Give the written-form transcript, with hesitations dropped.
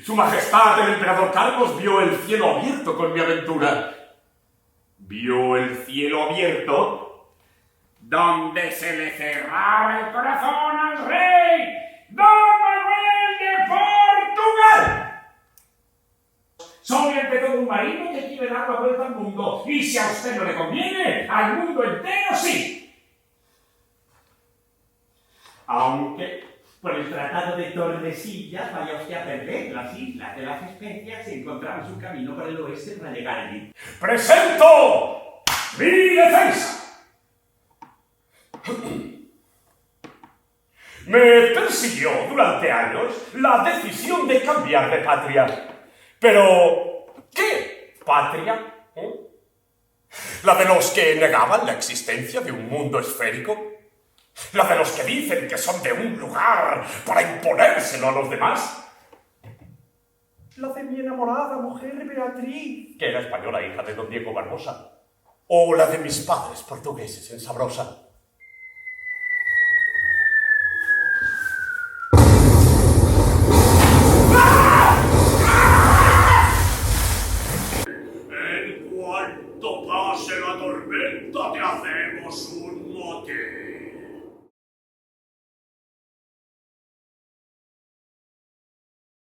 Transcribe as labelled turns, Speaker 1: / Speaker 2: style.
Speaker 1: Su Majestad el Emperador Carlos vio el cielo abierto con mi aventura. Vio el cielo abierto donde se le cerraba el corazón al rey Don Manuel de Portugal. Soy ante todo un marino que quiere dar la vuelta al mundo, y si a usted no le conviene, al mundo entero sí. Aunque por el Tratado de Tordesillas vaya usted a perder las Islas de las Especias y encontrar su camino por el oeste para llegar allí. ¡Presento mi defensa! Me persiguió durante años la decisión de cambiar de patria. Pero, ¿qué patria? ¿La de los que negaban la existencia de un mundo esférico? ¿La de los que dicen que son de un lugar para imponérselo a los demás? ¿La de mi enamorada mujer Beatriz, que era española, hija de don Diego Barbosa? ¿O la de mis padres portugueses en Sabrosa? En cuanto pase la tormenta, te hacemos un motín.